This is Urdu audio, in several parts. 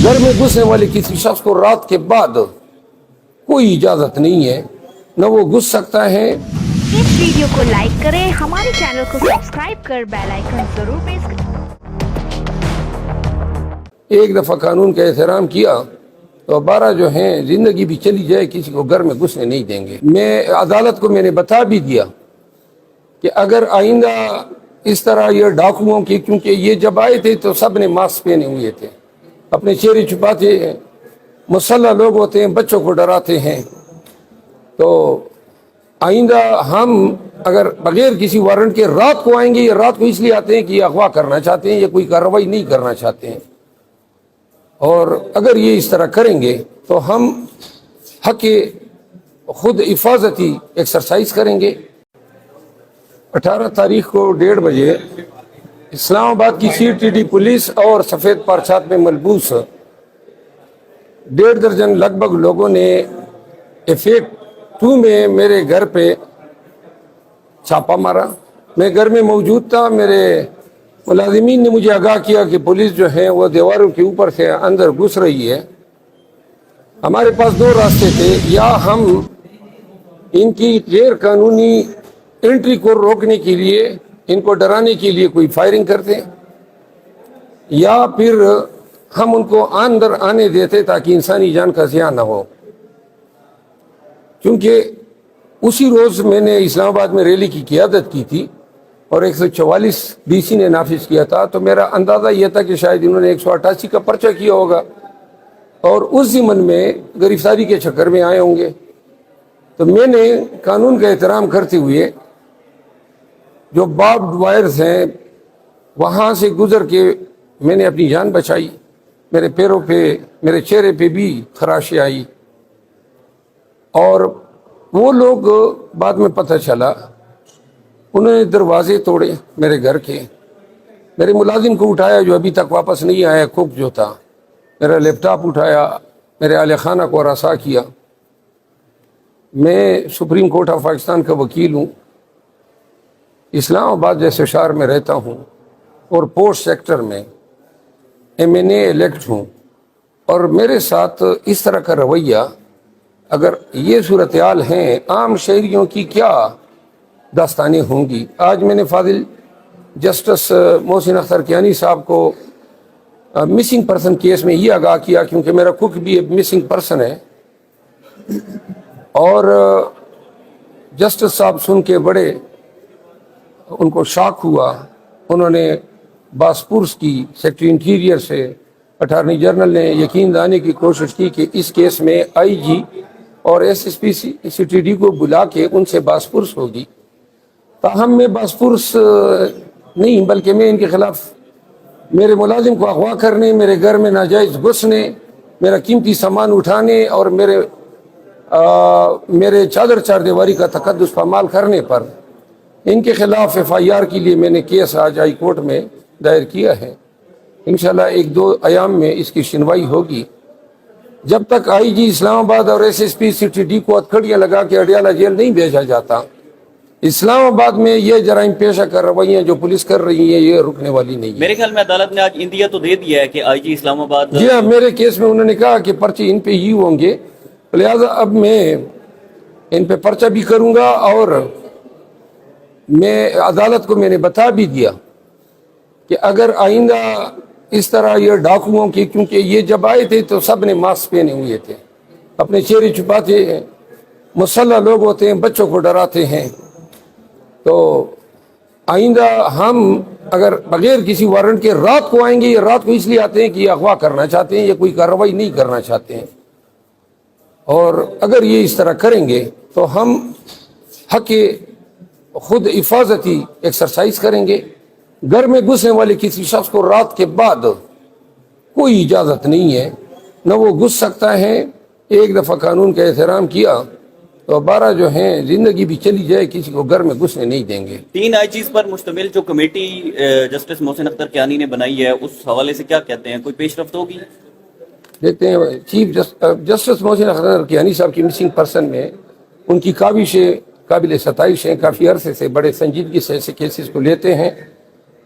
گھر میں گھسنے والے کسی شخص کو رات کے بعد کوئی اجازت نہیں ہے، نہ وہ گھس سکتا ہے۔ اس ویڈیو کو لائک کریں، ہمارے چینل کو سبسکرائب کر بیل آئیکن ضرور پریس کریں۔ ایک دفعہ قانون کا احترام کیا تو دوبارہ جو ہیں زندگی بھی چلی جائے کسی کو گھر میں گھسنے نہیں دیں گے۔ میں عدالت کو میں نے بتا بھی دیا کہ اگر آئندہ اس طرح یہ ڈاکوؤں کی، کیونکہ یہ جب آئے تھے تو سب نے ماسک پہنے ہوئے تھے، اپنے چہرے چھپاتے ہیں، مسلح لوگ ہوتے ہیں، بچوں کو ڈراتے ہیں، تو آئندہ ہم اگر بغیر کسی وارنٹ کے رات کو آئیں گے، یہ رات کو اس لیے آتے ہیں کہ یہ اغوا کرنا چاہتے ہیں، یہ کوئی کارروائی نہیں کرنا چاہتے ہیں، اور اگر یہ اس طرح کریں گے تو ہم حق خود حفاظتی ایکسرسائز کریں گے۔ 18 تاریخ کو 1:30 بجے اسلام آباد کی CTD پولیس اور سفید پارچات میں ملبوس 1.5 درجن لگ بھگ لوگوں نے ایفیکٹ 2 میں میرے گھر پہ چھاپا مارا۔ میں گھر میں موجود تھا، میرے ملازمین نے مجھے آگاہ کیا کہ پولیس جو ہے وہ دیواروں کے اوپر سے اندر گھس رہی ہے۔ ہمارے پاس 2 راستے تھے، یا ہم ان کی غیر قانونی انٹری کو روکنے کے لیے، ان کو ڈرانے کے لیے کوئی فائرنگ کرتے، یا پھر ہم ان کو اندر آنے دیتے تاکہ انسانی جان کا زیاں نہ ہو۔ کیونکہ اسی روز میں نے اسلام آباد میں ریلی کی قیادت کی تھی اور 144 DC نے نافذ کیا تھا، تو میرا اندازہ یہ تھا کہ شاید انہوں نے 188 کا پرچہ کیا ہوگا اور اس ضمن میں گرفتاری کے چکر میں آئے ہوں گے۔ تو میں نے قانون کا احترام کرتے ہوئے جو باربڈ وائرز ہیں وہاں سے گزر کے میں نے اپنی جان بچائی۔ میرے پیروں پہ، میرے چہرے پہ بھی خراشیں آئی، اور وہ لوگ بعد میں پتہ چلا انہوں نے دروازے توڑے میرے گھر کے، میرے ملازم کو اٹھایا جو ابھی تک واپس نہیں آیا، کوک جو تھا، میرا لیپ ٹاپ اٹھایا، میرے اہل خانہ کو ہراساں کیا۔ میں سپریم کورٹ آف پاکستان کا وکیل ہوں، اسلام آباد جیسے شہر میں رہتا ہوں، اور پورٹ سیکٹر میں MNA الیکٹ ہوں، اور میرے ساتھ اس طرح کا رویہ، اگر یہ صورتحال ہیں عام شہریوں کی کیا داستانیں ہوں گی۔ آج میں نے فاضل جسٹس محسن اختر کیانی صاحب کو مسنگ پرسن کیس میں یہ آگاہ کیا، کیونکہ میرا کوک بھی ایک مسنگ پرسن ہے، اور جسٹس صاحب سن کے بڑے ان کو شاک ہوا۔ انہوں نے باسپورس کی سیکٹری انٹیریئر سے اٹارنی جنرل نے یقین دلانے کی کوشش کی کہ اس کیس میں IG اور SSP CTD کو بلا کے ان سے باسپورس ہوگی، تاہم میں باسپورس نہیں، بلکہ میں ان کے خلاف میرے ملازم کو اغوا کرنے، میرے گھر میں ناجائز گھسنے، میرا قیمتی سامان اٹھانے اور میرے چادر چار دیواری کا تقدس پامال کرنے پر ان کے خلاف FIR کے لیے میں نے کیس آج ہائی کورٹ میں دائر کیا ہے۔ انشاءاللہ 1-2 ایام میں اس کی سنوائی ہوگی۔ جب تک IG اسلام آباد اور SSP CTD کو ہتھکڑیاں لگا کے اڈیالہ جیل نہیں بھیجا جاتا، اسلام آباد میں یہ جرائم پیشہ کر رویاں جو پولیس کر رہی ہیں یہ رکنے والی نہیں ہے۔ میرے خیال میں عدالت نے آج اندیا تو دے دیا ہے کہ IG اسلام آباد، جی ہاں، میرے کیس میں انہوں نے کہا کہ پرچے ان پہ ہی ہوں گے، لہذا اب میں ان پہ پرچہ بھی کروں گا، اور میں عدالت کو میں نے بتا بھی دیا کہ اگر آئندہ اس طرح یہ ڈاکوؤں کی، کیونکہ یہ جب آئے تھے تو سب نے ماسک پہنے ہوئے تھے، اپنے چہرے چھپاتے ہیں، مسلح لوگ ہوتے ہیں، بچوں کو ڈراتے ہیں، تو آئندہ ہم اگر بغیر کسی وارنٹ کے رات کو آئیں گے، یہ رات کو اس لیے آتے ہیں کہ یہ اغوا کرنا چاہتے ہیں، یہ کوئی کارروائی نہیں کرنا چاہتے ہیں، اور اگر یہ اس طرح کریں گے تو ہم حق خود حفاظتی ایکسرسائز کریں گے۔ گھر میں گھسنے والے کسی شخص کو رات کے بعد کوئی اجازت نہیں ہے، نہ وہ گھس سکتا ہے۔ ایک دفعہ قانون کا احترام کیا تو دوبارہ جو ہیں زندگی بھی چلی جائے کسی کو گھر میں گھسنے نہیں دیں گے۔ 3 IGs پر مشتمل جو کمیٹی جسٹس محسن اختر کیانی نے بنائی ہے، اس حوالے سے کیا کہتے ہیں؟ کوئی پیش رفت ہوگی؟ دیکھتے ہیں چیف جسٹس محسن اختر کیانی صاحب کی مسنگ پرسن میں ان کی کاوشیں قابل ستائش ہیں، کافی عرصے سے بڑے سنجیدگی سے ایسے کیسز کو لیتے ہیں۔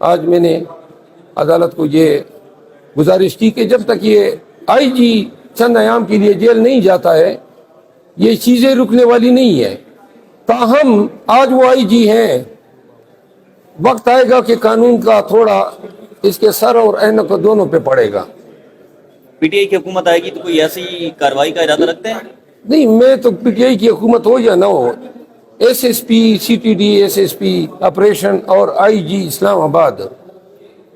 آج میں نے عدالت کو یہ گزارش کی کہ جب تک یہ آئی جی چند ایام کے لیے جیل نہیں جاتا ہے، یہ چیزیں رکنے والی نہیں ہے۔ تاہم آج وہ آئی جی ہیں، وقت آئے گا کہ قانون کا تھوڑا اس کے سر اور عینک دونوں پہ پڑے گا۔ پی ٹی آئی کی حکومت آئے گی تو کوئی ایسی کارروائی کا ارادہ رکھتے ہیں؟ نہیں، میں تو پی ٹی آئی کی حکومت ہو یا نہ ہو، S S P C T D, S S P operation اور آئی جی اسلام آباد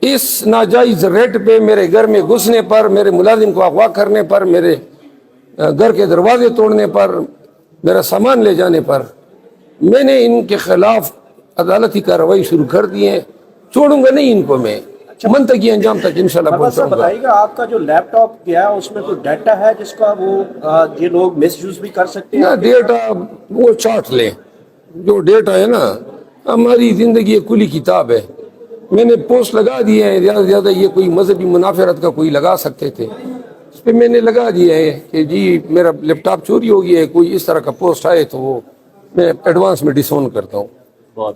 اس ناجائز ریٹ پہ میرے گھر میں گھسنے پر، میرے ملازم کو اغوا کرنے پر، میرے گھر کے دروازے توڑنے پر، میرا سامان لے جانے پر، میں نے ان کے خلاف عدالتی کارروائی شروع کر دی ہے۔ چھوڑوں گا نہیں ان کو، میں منطقی انجام تک انشاءاللہ مرتضیٰ صاحب پہنچاؤں گا۔ بتائیے گا، آپ کا جو لیپ ٹاپ گیا اس میں کوئی ڈیٹا ہے جس کا وہ یہ لوگ مس یوز بھی کر سکتے ہیں؟ نہ ڈیٹا وہ چاٹ لیں، جو ڈیٹا ہے نا، ہماری زندگی ایک کھلی کتاب ہے۔ میں نے پوسٹ لگا دی ہے، زیادہ سے زیادہ یہ کوئی مذہبی منافرت کا کوئی لگا سکتے تھے، اس پہ میں نے لگا دیا ہے کہ جی میرا لیپ ٹاپ چوری ہو گیا ہے، کوئی اس طرح کا پوسٹ آئے تو وہ میں ایڈوانس میں ڈس اون کرتا ہوں۔ بہت